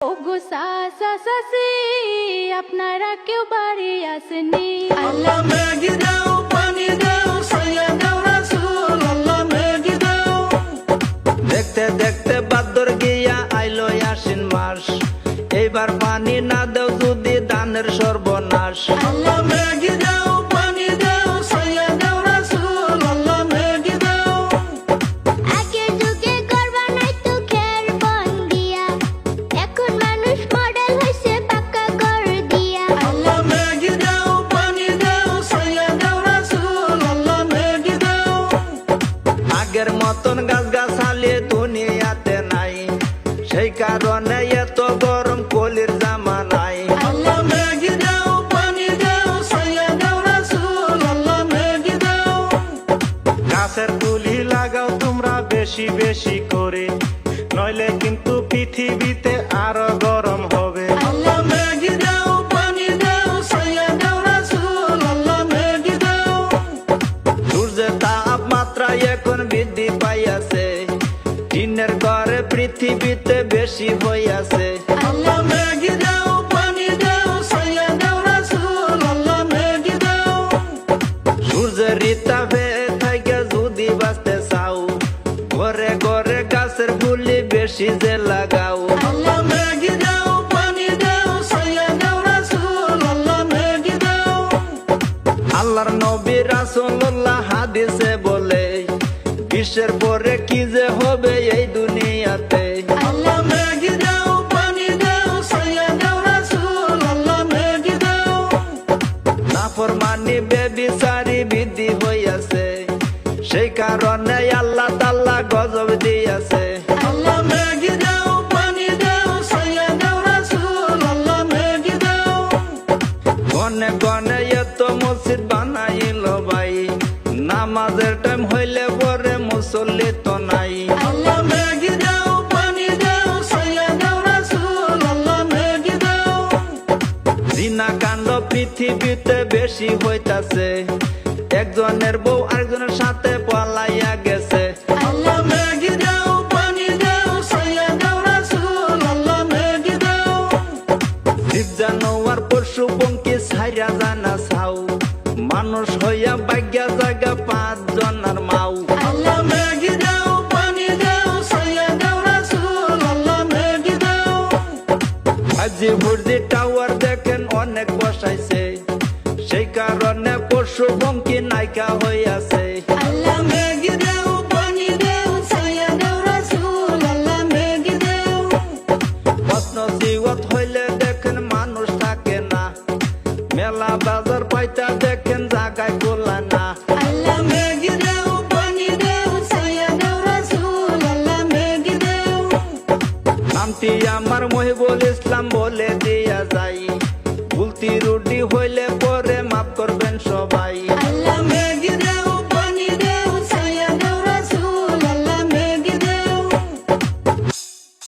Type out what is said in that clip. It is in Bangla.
ওগো সাসা সাসি আপনারা কেউ বাড়ি আসেনি। আল্লাহ মেঘি দাও, পানি দাও, ছায়া দাও রাসূল, আল্লাহ মেঘি দাও। দেখতে দেখতে বাদর গিয়া আইলো আশ্বিন মাস, এইবার পানি না দেও যদি দানের সর্বনাশ। আল্লাহ মেঘি দাও, পানি দাও, ছায়া দাও রাসূল, আল্লাহ মেঘি দাও। আগের যুগে করবা নাই তো খের বন দিয়া, এখন মানুষ মডেল হইছে পাকা ঘর দিয়া। আল্লাহ মেঘি দাও, পানি দাও, ছায়া দাও রাসূল, আল্লাহ মেঘি দাও। আগের মতন গাছ গাছালি দুনিয়াতে নাই, সেই কারণে এত গরম কলির জামানায়। আল্লাহ মেঘি দাও, পানি দাও, ছায়া দাও রাসূল, আল্লাহ মেঘি দাও। গাছের তুলি লাগাও তোমরা বেশি বেশি করে, নইলে কিন্তু পৃথিবীতে আরো গরম হবে। আল্লাহ মেঘি দাও, পানি দাও, ছায়া দাও রাসূল, আল্লাহ মেঘি দাও। সূর্যের তাপমাত্রা এখন বৃদ্ধি পাইয়াছে, দিনের ঘরে পৃথিবীতে বেশি হইয়াছে। আল্লাহ মেঘি দাও, পানি দাও, ছায়া দাও রাসূল, আল্লাহ মেঘি দাও। সূর্যের তাপে থেকে যদি বাঁচতে চাও, ঘরে ঘরে গাছের ফুলি বেশি যে লাগাও। আল্লাহ মেঘি দাও, পানি দাও, ছায়া দাও রাসূল, আল্লাহ মেঘি দাও। আল্লাহর নবী রাসূলুল্লাহ হাদিসে বলে, বিশ্বের পরে কি যে হবে এই দুনিয়াতে। আল্লাহ মেঘি দাও, পানি দাও, ছায়া দাও রাসূল, আল্লাহ মেঘি দাও। নাফরমানি বেবিচারি বৃদ্ধি হইয়াছে, সেই কারণে আল্লাহ তাআলা গজব দিয়াছে। আল্লাহ মেঘি দাও, পানি দাও, ছায়া দাও রাসূল, আল্লাহ মেঘি দাও। গনে গনে এত মসজিদ বানাইল ভাই, নামাজের টাইম হইলে পরে মুসল্লি তো নাই। আল্লাহ মেঘি দাও, পানি দাও, ছায়া দাও রাসূল, আল্লাহ মেঘি দাও। জিনা কাণ্ড পৃথিবীতে বেশি হইতাছে, একজনের বউ আরেকজনের সাথে পলাইয়া গেছে। আল্লাহ মেঘি দাও, পানি দাও, ছায়া দাও রাসূল, আল্লাহ মেঘি দাও। জীব জানোয়ার পশু পঙ্খী ছাইরা জানা ছাও, মানুষ হইয়া ভাগ্যা জায়গা 5 জনের মাও। আল্লাহ মেঘি দাও, পানি দাও, ছায়া দাও রাসূল, আল্লাহ মেঘি দাও। আজি বুর্জি টাওয়ার দেখেন অনেক বসাইছে, সেই কারণে পশু পঙ্খী নাইকা হইয়াছে। আল্লাহ মেঘি দাও, পানি দাও, ছায়া দাও রাসূল, আল্লাহ মেঘি দাও। প্রশ্ন জিওত হইলে দেখেন মানুষ থাকে না, মেলা বাজার পাইতা দেখেন জায়গায় গোলা না। আল্লাহ মেঘি দাও, পানি দাও, ছায়া দাও রাসূল, আল্লাহ মেঘি দাও। নামটি আমার মহিবুল ইসলাম বলে দিয়া যাই, ভুল ত্রুটি হইলে পরে মাফ করবেন সবাই।